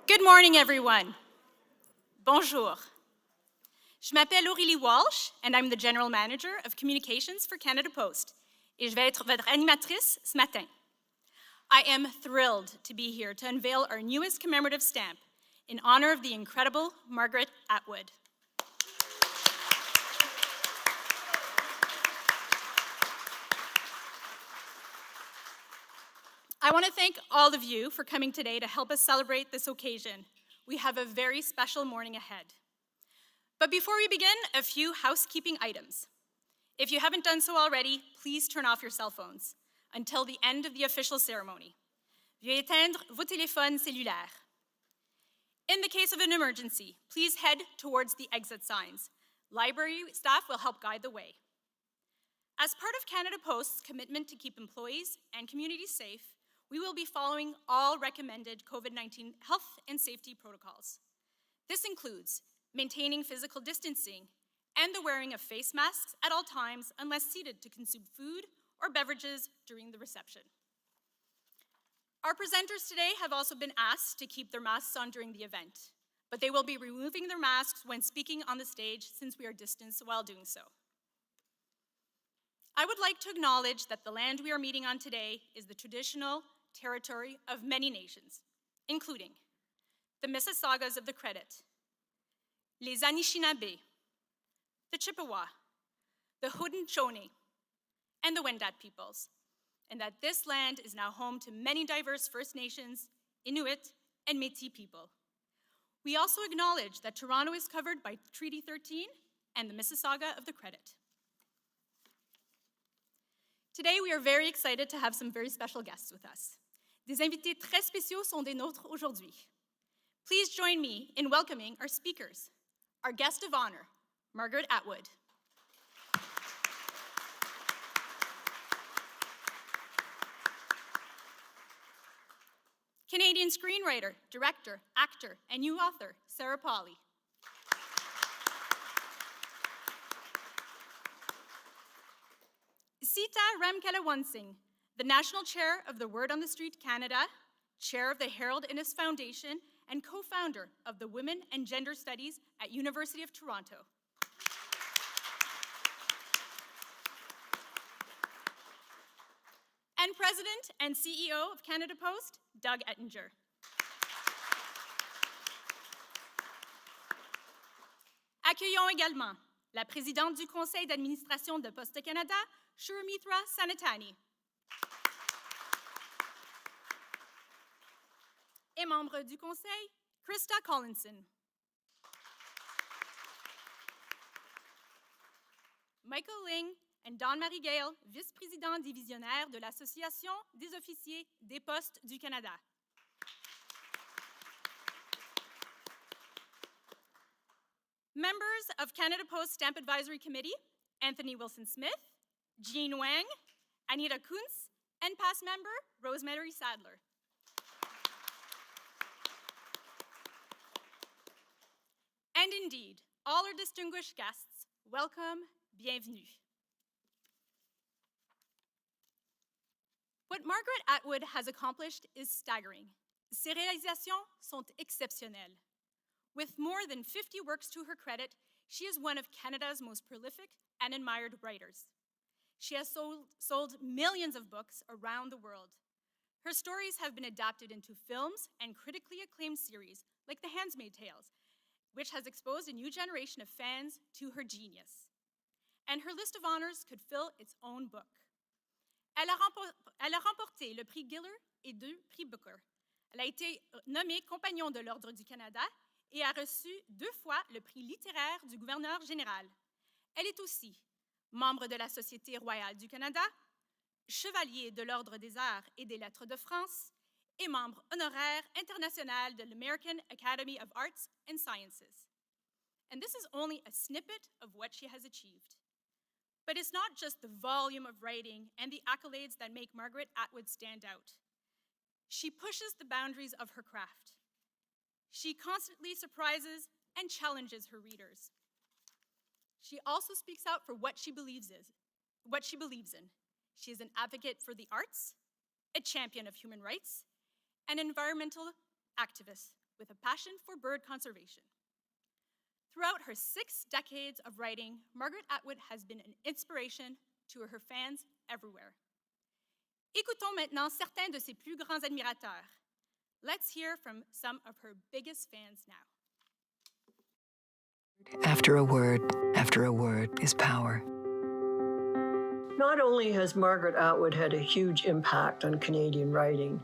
Good morning, everyone. Bonjour. Je m'appelle Aurélie Walsh, and I'm the General Manager of Communications for Canada Post, et je vais être votre animatrice ce matin. I am thrilled to be here to unveil our newest commemorative stamp in honor of the incredible Margaret Atwood. I want to thank all of you for coming today to help us celebrate this occasion. We have a very special morning ahead. But before we begin, a few housekeeping items. If you haven't done so already, please turn off your cell phones until the end of the official ceremony. Veuillez éteindre vos téléphones cellulaires. In the case of an emergency, please head towards the exit signs. Library staff will help guide the way. As part of Canada Post's commitment to keep employees and communities safe, we will be following all recommended COVID-19 health and safety protocols. This includes maintaining physical distancing and the wearing of face masks at all times unless seated to consume food or beverages during the reception. Our presenters today have also been asked to keep their masks on during the event, but they will be removing their masks when speaking on the stage since we are distanced while doing so. I would like to acknowledge that the land we are meeting on today is the traditional territory of many nations, including the Mississaugas of the Credit, les Anishinaabe, the Chippewa, the Haudenosaunee, and the Wendat peoples, and that this land is now home to many diverse First Nations, Inuit, and Métis people. We also acknowledge that Toronto is covered by Treaty 13 and the Mississauga of the Credit. Today, we are very excited to have some very special guests with us. Des invités très spéciaux sont des nôtres aujourd'hui. Please join me in welcoming our speakers. Our guest of honor, Margaret Atwood. Canadian screenwriter, director, actor, and new author, Sarah Pauley. Sita Ramkalawansing, the National Chair of the Word on the Street Canada, Chair of the Harold Innis Foundation, and co-founder of the Women and Gender Studies at University of Toronto. And President and CEO of Canada Post, Doug Ettinger. Accueillons également la présidente du Conseil d'administration de Poste Canada, Shurmithra Sanatani. Et membre du Conseil, Krista Collinson. Michael Ling and Dawn-Marie Gale, vice-président divisionnaire de l'Association des officiers des postes du Canada. Members of Canada Post Stamp Advisory Committee, Anthony Wilson-Smith, Jean Wang, Anita Kuntz, and past member, Rosemary Sadler. And indeed, all our distinguished guests, welcome, bienvenue. What Margaret Atwood has accomplished is staggering. Ses réalisations sont exceptionnelles. With more than 50 works to her credit, she is one of Canada's most prolific and admired writers. She has sold millions of books around the world. Her stories have been adapted into films and critically acclaimed series like The Handmaid's Tale, which has exposed a new generation of fans to her genius. And her list of honors could fill its own book. Elle a remporté le prix Giller et 2 prix Booker. Elle a été nommée Compagnon de l'Ordre du Canada et a reçu 2 fois le prix littéraire du gouverneur général. Elle est aussi membre de la Société royale du Canada, chevalier de l'Ordre des Arts et des Lettres de France et membre honoraire international de l'American Academy of Arts and Sciences. And this is only a snippet of what she has achieved. But it's not just the volume of writing and the accolades that make Margaret Atwood stand out. She pushes the boundaries of her craft. She constantly surprises and challenges her readers. She also speaks out for what she believes in. She is an advocate for the arts, a champion of human rights, an environmental activist with a passion for bird conservation. Throughout her 6 decades of writing, Margaret Atwood has been an inspiration to her fans everywhere. Écoutons maintenant certains de ses plus grands admirateurs. Let's hear from some of her biggest fans now. After a word is power. Not only has Margaret Atwood had a huge impact on Canadian writing,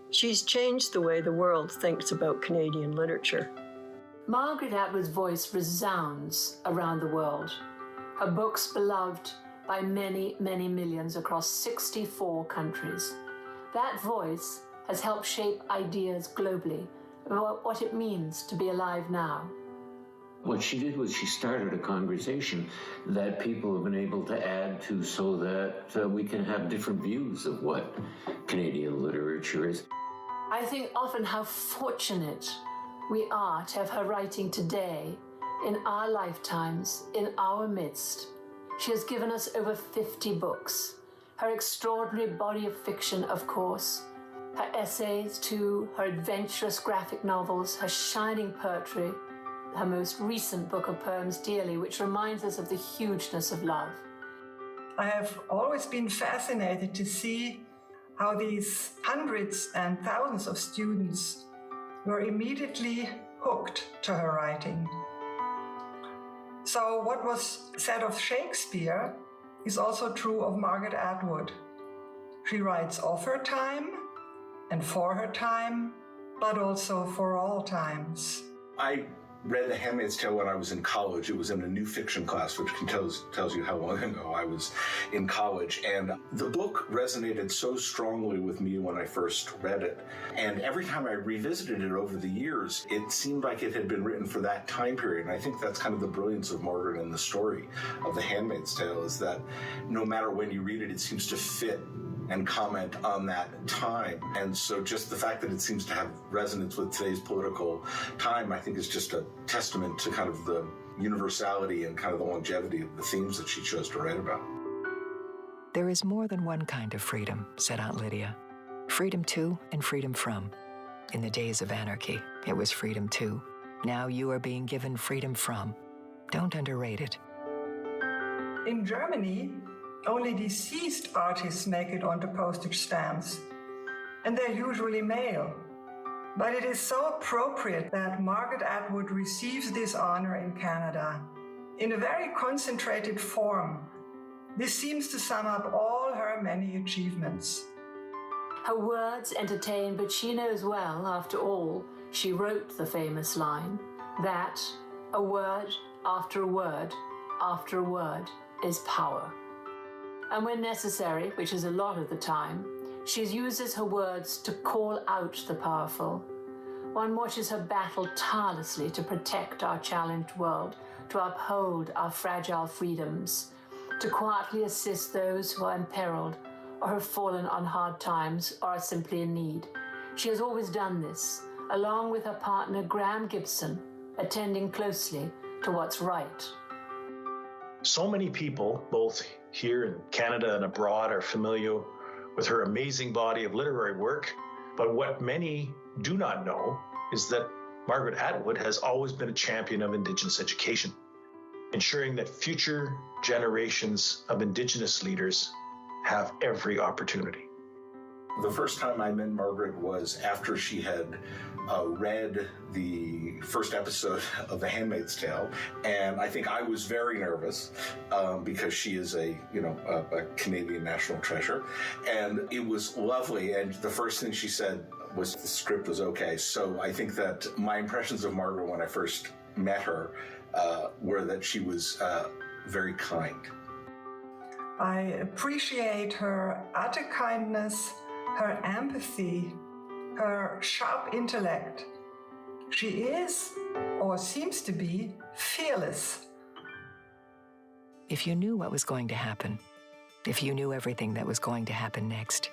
she's changed the way the world thinks about Canadian literature. Margaret Atwood's voice resounds around the world. Her books beloved by many, many millions across 64 countries. That voice has helped shape ideas globally about what it means to be alive now. What she did was she started a conversation that people have been able to add to so that we can have different views of what Canadian literature is. I think often how fortunate we are to have her writing today, in our lifetimes, in our midst. She has given us over 50 books. Her extraordinary body of fiction, of course, her essays too, her adventurous graphic novels, her shining poetry, her most recent book of poems, Dearly, which reminds us of the hugeness of love. I have always been fascinated to see how these hundreds and thousands of students were immediately hooked to her writing. So what was said of Shakespeare is also true of Margaret Atwood. She writes of her time and for her time, but also for all times. I read The Handmaid's Tale when I was in college. It was in a new fiction class, which tells you how long ago I was in college. And the book resonated so strongly with me when I first read it. And every time I revisited it over the years, it seemed like it had been written for that time period. And I think that's kind of the brilliance of Margaret and the story of The Handmaid's Tale, is that no matter when you read it, it seems to fit and comment on that time. And so just the fact that it seems to have resonance with today's political time, I think is just a testament to kind of the universality and kind of the longevity of the themes that she chose to write about. There is more than one kind of freedom, said Aunt Lydia. Freedom to and freedom from. In the days of anarchy, it was freedom to. Now you are being given freedom from. Don't underrate it. In Germany, only deceased artists make it onto postage stamps, and they're usually male. But it is so appropriate that Margaret Atwood receives this honor in Canada in a very concentrated form. This seems to sum up all her many achievements. Her words entertain, but she knows well, after all, she wrote the famous line that a word after a word after a word is power. And when necessary, which is a lot of the time, she uses her words to call out the powerful. One watches her battle tirelessly to protect our challenged world, to uphold our fragile freedoms, to quietly assist those who are imperiled or have fallen on hard times or are simply in need. She has always done this, along with her partner Graham Gibson, attending closely to what's right. So many people, both here in Canada and abroad, are familiar with her amazing body of literary work. But what many do not know is that Margaret Atwood has always been a champion of Indigenous education, ensuring that future generations of Indigenous leaders have every opportunity. The first time I met Margaret was after she had read the first episode of The Handmaid's Tale, and I think I was very nervous because she is a Canadian national treasure, and it was lovely. And the first thing she said was the script was okay. So I think that my impressions of Margaret when I first met her were that she was very kind. I appreciate her utter kindness, her empathy, her sharp intellect. She is, or seems to be, fearless. If you knew what was going to happen, if you knew everything that was going to happen next,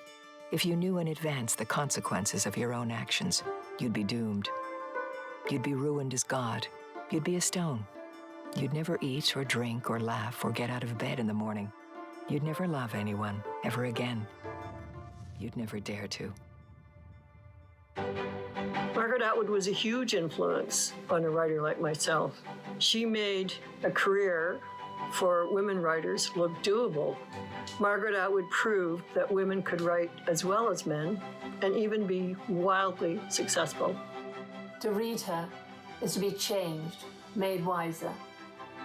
if you knew in advance the consequences of your own actions, you'd be doomed. You'd be ruined as God. You'd be a stone. You'd never eat or drink or laugh or get out of bed in the morning. You'd never love anyone ever again. You'd never dare to. Margaret Atwood was a huge influence on a writer like myself. She made a career for women writers look doable. Margaret Atwood proved that women could write as well as men and even be wildly successful. To read her is to be changed, made wiser.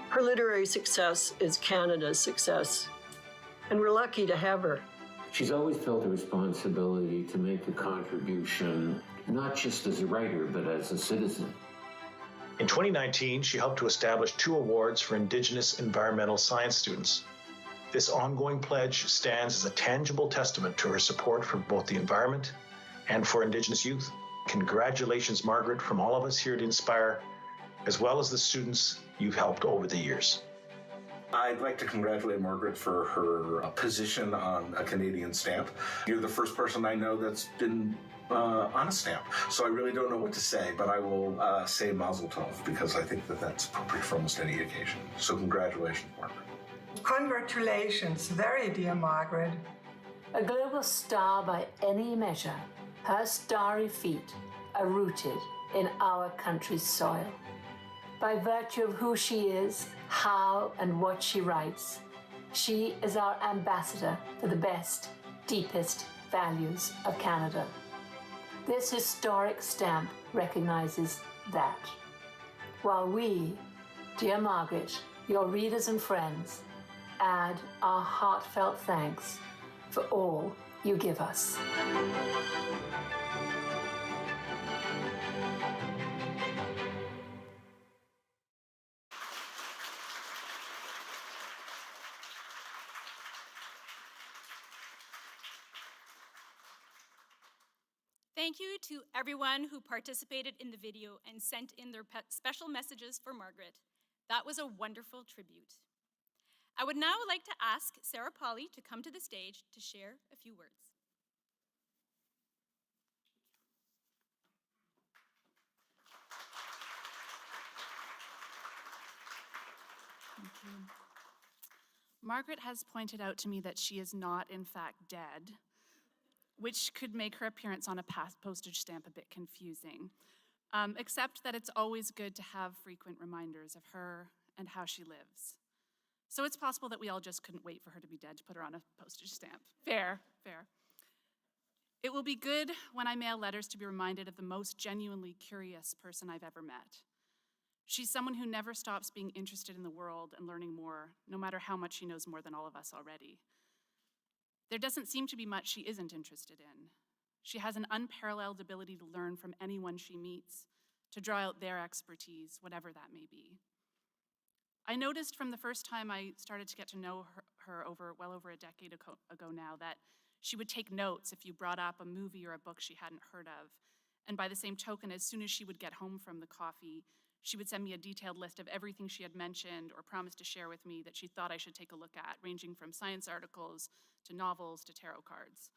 Her literary success is Canada's success, and we're lucky to have her. She's always felt a responsibility to make a contribution, not just as a writer, but as a citizen. In 2019, she helped to establish 2 awards for Indigenous environmental science students. This ongoing pledge stands as a tangible testament to her support for both the environment and for Indigenous youth. Congratulations, Margaret, from all of us here at Inspire, as well as the students you've helped over the years. I'd like to congratulate Margaret for her position on a Canadian stamp. You're the first person I know that's been on a stamp, so I really don't know what to say, but I will say Mazel Tov, because I think that that's appropriate for almost any occasion. So congratulations, Margaret. Congratulations, very dear Margaret. A global star by any measure, her starry feet are rooted in our country's soil. By virtue of who she is, how and what she writes, she is our ambassador for the best, deepest values of Canada. This historic stamp recognizes that. While we, dear Margaret, your readers and friends, add our heartfelt thanks for all you give us. Thank you to everyone who participated in the video and sent in their special messages for Margaret. That was a wonderful tribute. I would now like to ask Sarah Pauley to come to the stage to share a few words. Thank you. Margaret has pointed out to me that she is not, in fact, dead, which could make her appearance on a postage stamp a bit confusing, except that it's always good to have frequent reminders of her and how she lives. So it's possible that we all just couldn't wait for her to be dead to put her on a postage stamp. Fair, fair. It will be good when I mail letters to be reminded of the most genuinely curious person I've ever met. She's someone who never stops being interested in the world and learning more, no matter how much she knows more than all of us already. There doesn't seem to be much she isn't interested in. She has an unparalleled ability to learn from anyone she meets, to draw out their expertise, whatever that may be. I noticed from the first time I started to get to know her well over a decade ago now that she would take notes if you brought up a movie or a book she hadn't heard of. And by the same token, as soon as she would get home from the coffee, she would send me a detailed list of everything she had mentioned or promised to share with me that she thought I should take a look at, ranging from science articles to novels to tarot cards.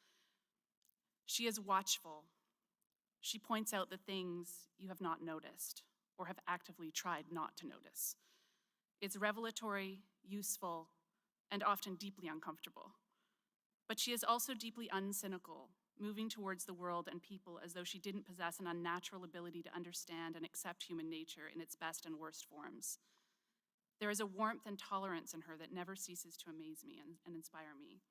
She is watchful. She points out the things you have not noticed or have actively tried not to notice. It's revelatory, useful, and often deeply uncomfortable. But she is also deeply uncynical, moving towards the world and people as though she didn't possess an unnatural ability to understand and accept human nature in its best and worst forms. There is a warmth and tolerance in her that never ceases to amaze me and inspire me.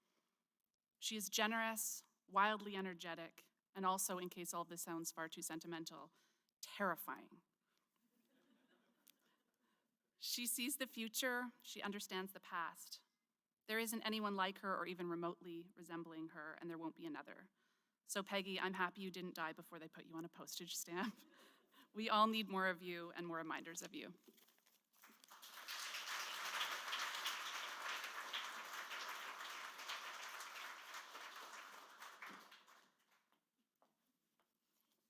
She is generous, wildly energetic, and also, in case all of this sounds far too sentimental, terrifying. She sees the future, she understands the past. There isn't anyone like her or even remotely resembling her, and there won't be another. So Peggy, I'm happy you didn't die before they put you on a postage stamp. We all need more of you and more reminders of you.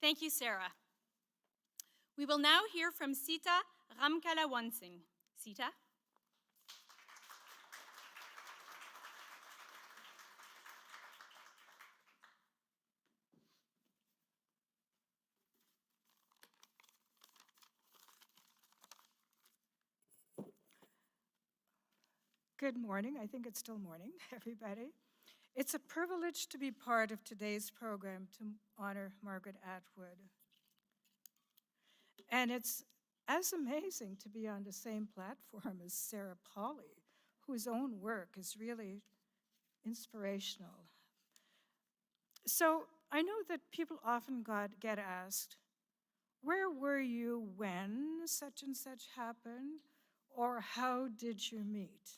Thank you, Sarah. We will now hear from Sita Ramkalawansing. Sita? Good morning. I think it's still morning, everybody. It's a privilege to be part of today's program to honor Margaret Atwood. And it's as amazing to be on the same platform as Sarah Pauley, whose own work is really inspirational. So I know that people often get asked, where were you when such and such happened, or how did you meet?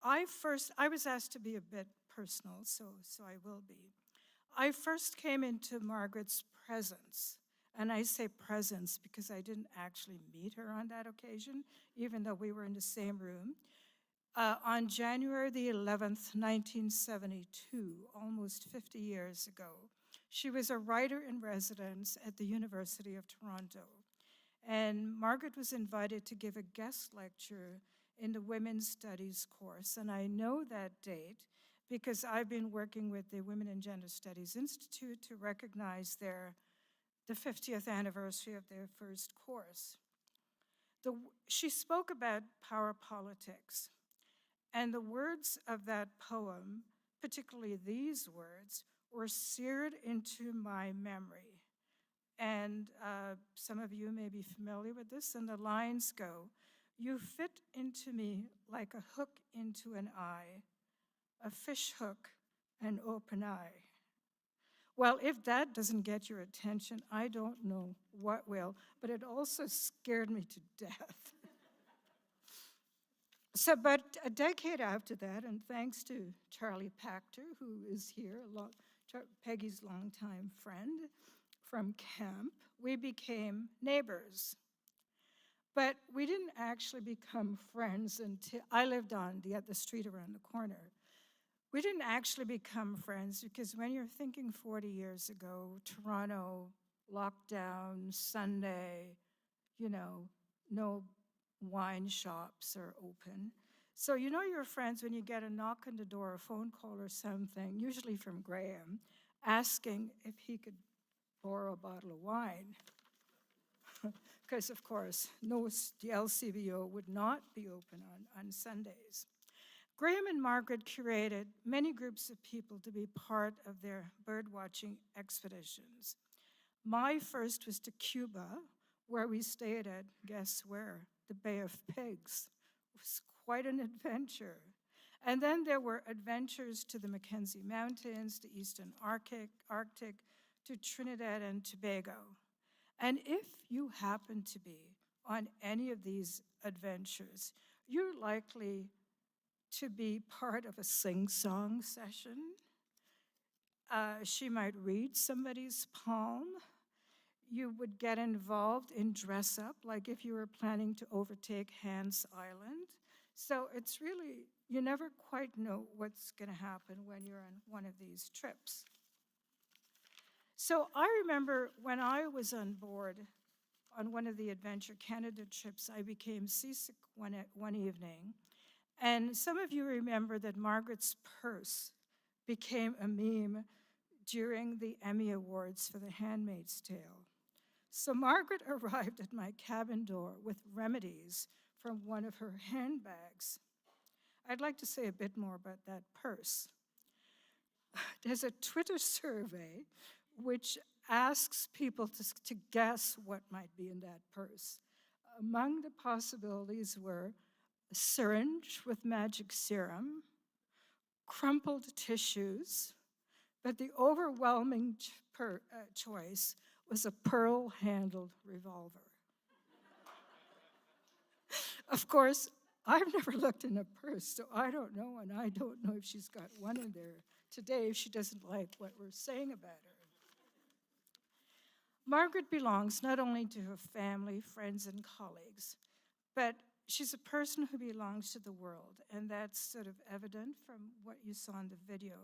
I was asked to be a bit personal, so I will be. I first came into Margaret's presence, and I say presence because I didn't actually meet her on that occasion, even though we were in the same room, on January the 11th, 1972, almost 50 years ago. She was a writer in residence at the University of Toronto, and Margaret was invited to give a guest lecture in the Women's Studies course, and I know that date because I've been working with the Women and Gender Studies Institute to recognize the 50th anniversary of their first course. She spoke about power politics, and the words of that poem, particularly these words, were seared into my memory. And some of you may be familiar with this, and the lines go, "You fit into me like a hook into an eye, a fish hook, an open eye." Well, if that doesn't get your attention, I don't know what will, but it also scared me to death. But a decade after that, and thanks to Charlie Pachter, who is here, Peggy's longtime friend from camp, we became neighbors. But we didn't actually become friends until I lived on the street around the corner. We didn't actually become friends because when you're thinking 40 years ago, Toronto, lockdown, Sunday, no wine shops are open. So you know you're friends when you get a knock on the door, a phone call or something, usually from Graham, asking if he could borrow a bottle of wine. Because, of course, the LCBO would not be open on Sundays. Graham and Margaret curated many groups of people to be part of their birdwatching expeditions. My first was to Cuba, where we stayed at, guess where? The Bay of Pigs. It was quite an adventure. And then there were adventures to the Mackenzie Mountains, the Eastern Arctic, to Trinidad and Tobago. And if you happen to be on any of these adventures, you're likely to be part of a sing-song session. She might read somebody's palm. You would get involved in dress-up, like if you were planning to overtake Hans Island. So it's really, you never quite know what's going to happen when you're on one of these trips. So I remember when I was on board on one of the Adventure Canada trips, I became seasick one evening. And some of you remember that Margaret's purse became a meme during the Emmy Awards for The Handmaid's Tale. So Margaret arrived at my cabin door with remedies from one of her handbags. I'd like to say a bit more about that purse. There's a Twitter survey which asks people to guess what might be in that purse. Among the possibilities were a syringe with magic serum, crumpled tissues, but the overwhelming choice was a pearl-handled revolver. Of course, I've never looked in a purse, so I don't know, and I don't know if she's got one in there today if she doesn't like what we're saying about her. Margaret belongs not only to her family, friends, and colleagues, but she's a person who belongs to the world, and that's sort of evident from what you saw in the video.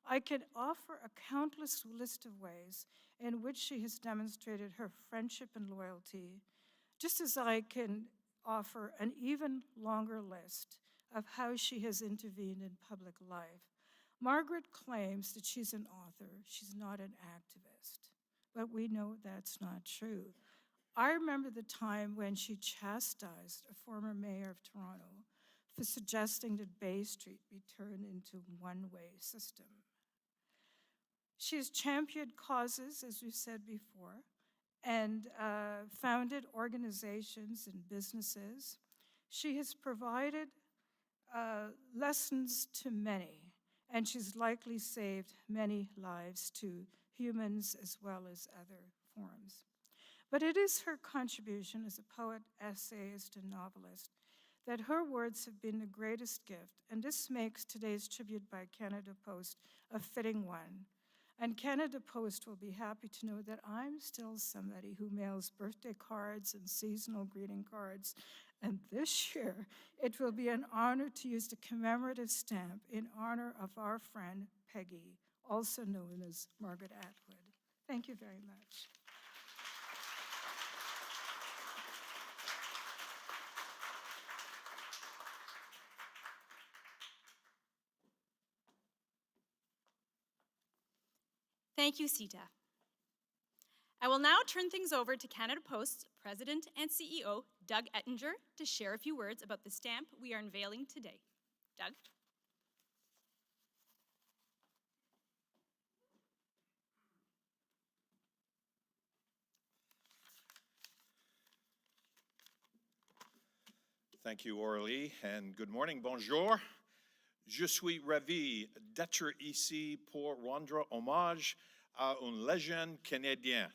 I can offer a countless list of ways in which she has demonstrated her friendship and loyalty, just as I can offer an even longer list of how she has intervened in public life. Margaret claims that she's an author. She's not an activist, but we know that's not true. I remember the time when she chastised a former mayor of Toronto for suggesting that Bay Street be turned into a one-way system. She has championed causes, as we've said before, and founded organizations and businesses. She has provided lessons to many, and she's likely saved many lives to humans as well as other forms. But it is her contribution as a poet, essayist, and novelist that her words have been the greatest gift, and this makes today's tribute by Canada Post a fitting one. And Canada Post will be happy to know that I'm still somebody who mails birthday cards and seasonal greeting cards, and this year it will be an honor to use the commemorative stamp in honor of our friend Peggy, also known as Margaret Atwood. Thank you very much. Thank you, Sita. I will now turn things over to Canada Post's President and CEO, Doug Ettinger, to share a few words about the stamp we are unveiling today. Doug? Thank you, Aurélie, and good morning, bonjour. Je suis ravi d'être ici pour rendre hommage à une légende canadienne.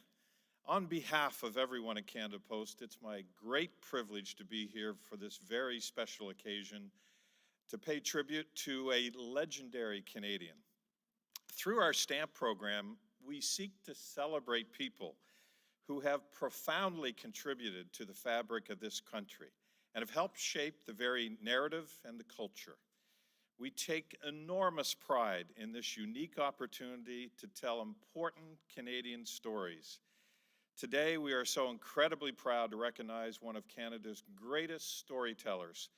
On behalf of everyone at Canada Post, it's my great privilege to be here for this very special occasion to pay tribute to a legendary Canadian. Through our stamp program, we seek to celebrate people who have profoundly contributed to the fabric of this country and have helped shape the very narrative and the culture. We take enormous pride in this unique opportunity to tell important Canadian stories. Today, we are so incredibly proud to recognize one of Canada's greatest storytellers,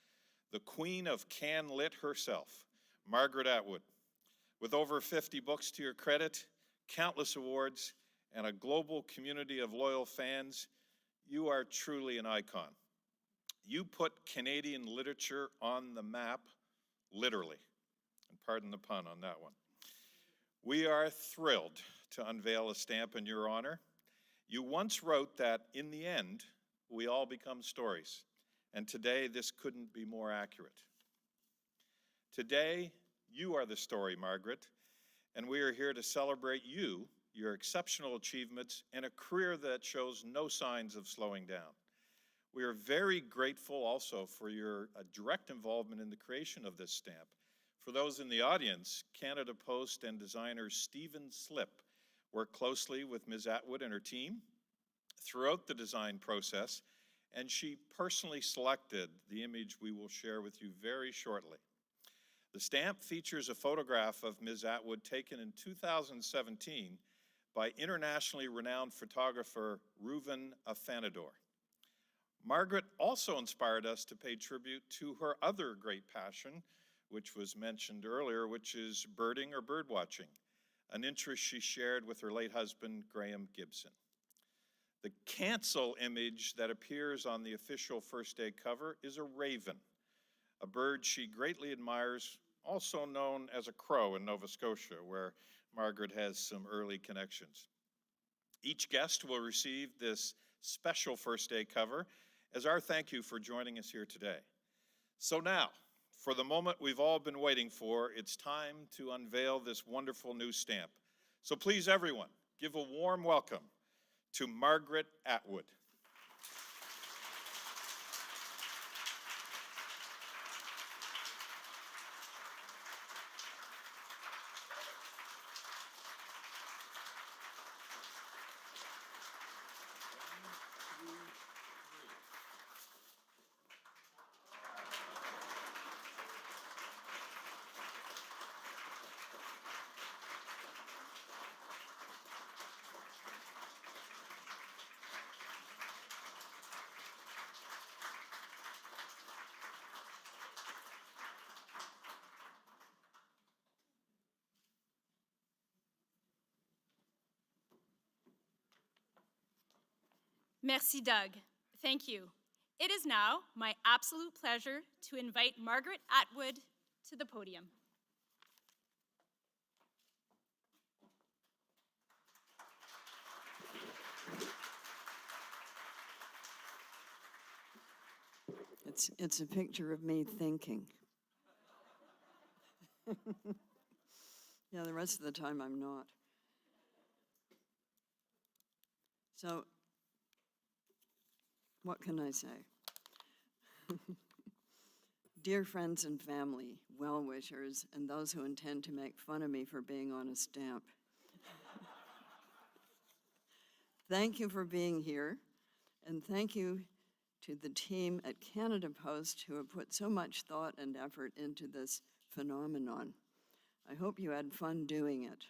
the Queen of Can Lit herself, Margaret Atwood. With over 50 books to your credit, countless awards, and a global community of loyal fans, you are truly an icon. You put Canadian literature on the map, literally, and pardon the pun on that one. We are thrilled to unveil a stamp in your honor. You once wrote that, in the end, we all become stories, and today this couldn't be more accurate. Today, you are the story, Margaret, and we are here to celebrate you, your exceptional achievements, and a career that shows no signs of slowing down. We are very grateful also for your direct involvement in the creation of this stamp. For those in the audience, Canada Post and designer Stephen Slip worked closely with Ms. Atwood and her team throughout the design process, and she personally selected the image we will share with you very shortly. The stamp features a photograph of Ms. Atwood taken in 2017 by internationally renowned photographer Reuven Afanador. Margaret also inspired us to pay tribute to her other great passion, which was mentioned earlier, which is birding or bird watching, an interest she shared with her late husband, Graham Gibson. The cancel image that appears on the official First Day cover is a raven, a bird she greatly admires, also known as a crow in Nova Scotia, where Margaret has some early connections. Each guest will receive this special First Day cover as our thank you for joining us here today. So now, for the moment we've all been waiting for, it's time to unveil this wonderful new stamp. So please, everyone, give a warm welcome to Margaret Atwood. Merci, Doug. Thank you. It is now my absolute pleasure to invite Margaret Atwood to the podium. It's a picture of me thinking. Yeah, the rest of the time I'm not. So, what can I say? Dear friends and family, well-wishers, and those who intend to make fun of me for being on a stamp. Thank you for being here, and thank you to the team at Canada Post who have put so much thought and effort into this phenomenon. I hope you had fun doing it,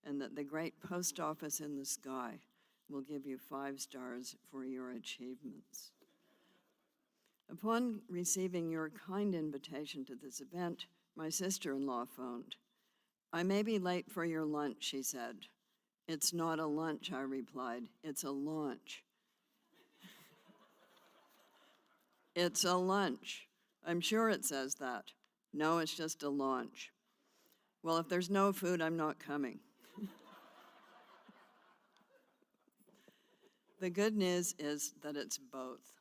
and that the great post office in the sky will give you 5 stars for your achievements. Upon receiving your kind invitation to this event, my sister-in-law phoned. "I may be late for your lunch," she said. "It's not a lunch," I replied. "It's a launch." "It's a lunch. I'm sure it says that." "No, it's just a launch." "Well, if there's no food, I'm not coming." The good news is that it's both.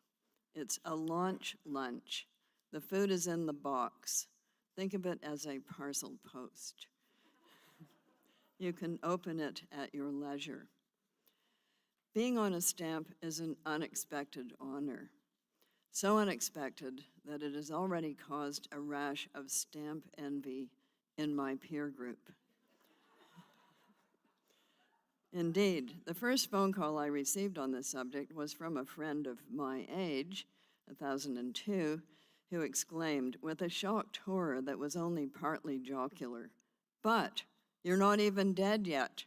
It's a launch lunch. The food is in the box. Think of it as a parcel post. You can open it at your leisure. Being on a stamp is an unexpected honor. So unexpected that it has already caused a rash of stamp envy in my peer group. Indeed, the first phone call I received on this subject was from a friend of my age, 1002, who exclaimed with a shocked horror that was only partly jocular, "But you're not even dead yet."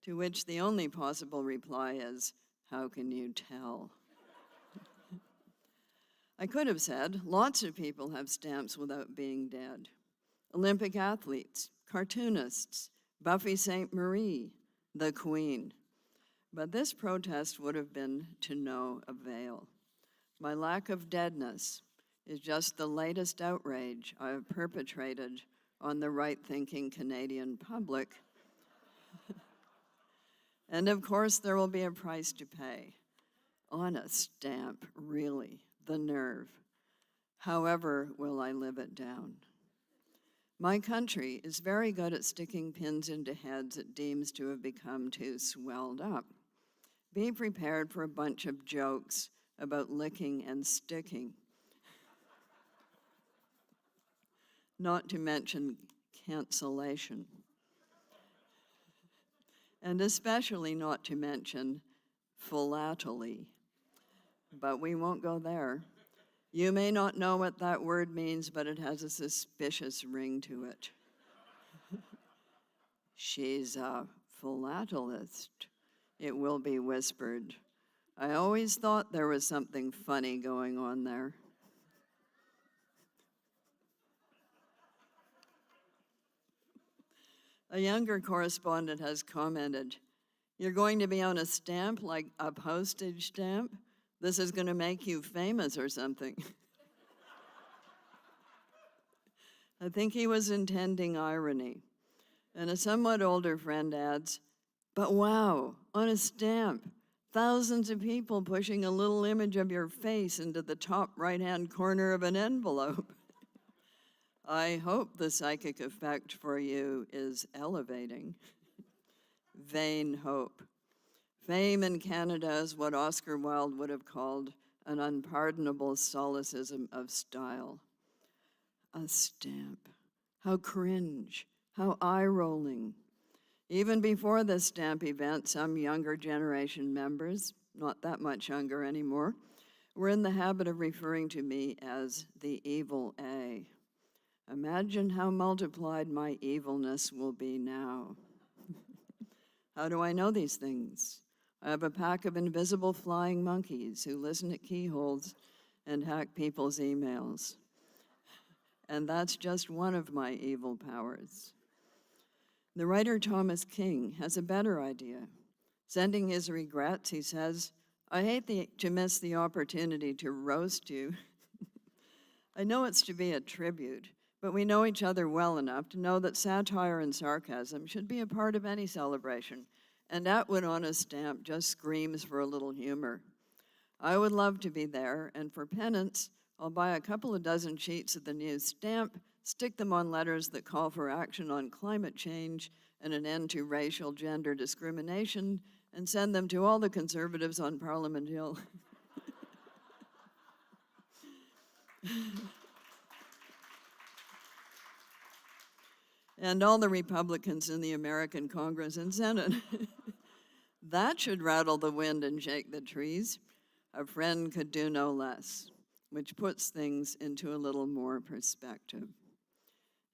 To which the only possible reply is, "How can you tell?" I could have said, lots of people have stamps without being dead. Olympic athletes, cartoonists, Buffy St. Marie, the Queen. But this protest would have been to no avail. My lack of deadness is just the latest outrage I have perpetrated on the right-thinking Canadian public. And of course, there will be a price to pay. On a stamp, really, the nerve. However, will I live it down? My country is very good at sticking pins into heads it deems to have become too swelled up. Be prepared for a bunch of jokes about licking and sticking. Not to mention cancellation. And especially not to mention philately. But we won't go there. You may not know what that word means, but it has a suspicious ring to it. She's a philatelist, it will be whispered. I always thought there was something funny going on there. A younger correspondent has commented, "You're going to be on a stamp like a postage stamp? This is going to make you famous or something." I think he was intending irony. And a somewhat older friend adds, "But wow, on a stamp, thousands of people pushing a little image of your face into the top right-hand corner of an envelope." I hope the psychic effect for you is elevating. Vain hope. Fame in Canada is what Oscar Wilde would have called an unpardonable solecism of style. A stamp. How cringe. How eye-rolling. Even before this stamp event, some younger generation members, not that much younger anymore, were in the habit of referring to me as the evil A. Imagine how multiplied my evilness will be now. How do I know these things? I have a pack of invisible flying monkeys who listen at keyholes and hack people's emails. And that's just one of my evil powers. The writer Thomas King has a better idea. Sending his regrets, he says, "I hate to miss the opportunity to roast you. I know it's to be a tribute, but we know each other well enough to know that satire and sarcasm should be a part of any celebration, and Atwood on a stamp just screams for a little humor. I would love to be there, and for penance, I'll buy a couple of dozen sheets of the new stamp, stick them on letters that call for action on climate change and an end to racial gender discrimination, and send them to all the conservatives on Parliament Hill." And all the Republicans in the American Congress and Senate. That should rattle the wind and shake the trees. A friend could do no less, which puts things into a little more perspective.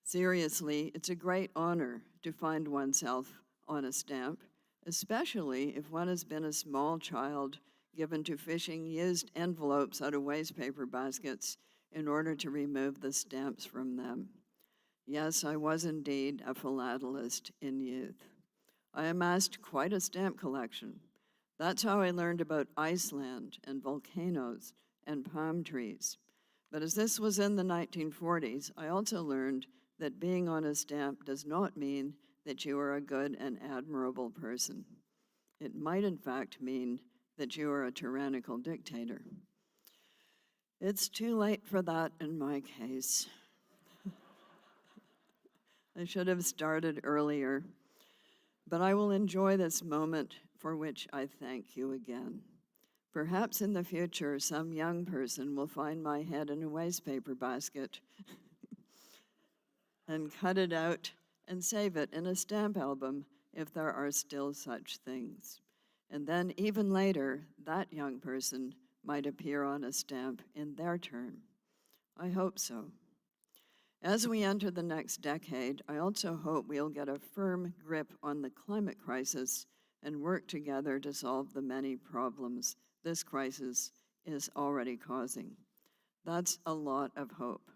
Seriously, it's a great honor to find oneself on a stamp, especially if one has been a small child given to fishing used envelopes out of wastepaper baskets in order to remove the stamps from them. Yes, I was indeed a philatelist in youth. I amassed quite a stamp collection. That's how I learned about Iceland and volcanoes and palm trees. But as this was in the 1940s, I also learned that being on a stamp does not mean that you are a good and admirable person. It might in fact mean that you are a tyrannical dictator. It's too late for that in my case. I should have started earlier, but I will enjoy this moment for which I thank you again. Perhaps in the future, some young person will find my head in a wastepaper basket and cut it out and save it in a stamp album if there are still such things. And then even later, that young person might appear on a stamp in their turn. I hope so. As we enter the next decade, I also hope we'll get a firm grip on the climate crisis and work together to solve the many problems this crisis is already causing. That's a lot of hope.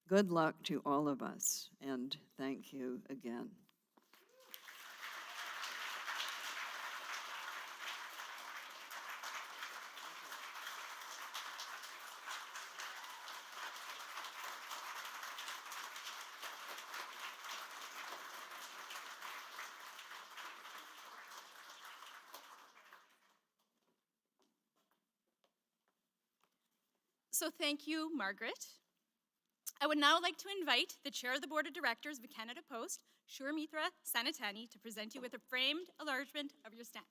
Good luck to all of us, and thank you again. So thank you, Margaret. I would now like to invite the Chair of the Board of Directors of the Canada Post, Shurmitra Sanatani, to present you with a framed enlargement of your stamp.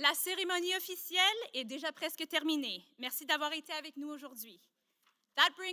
La cérémonie officielle est déjà presque terminée. Merci d'avoir été avec nous aujourd'hui. That brings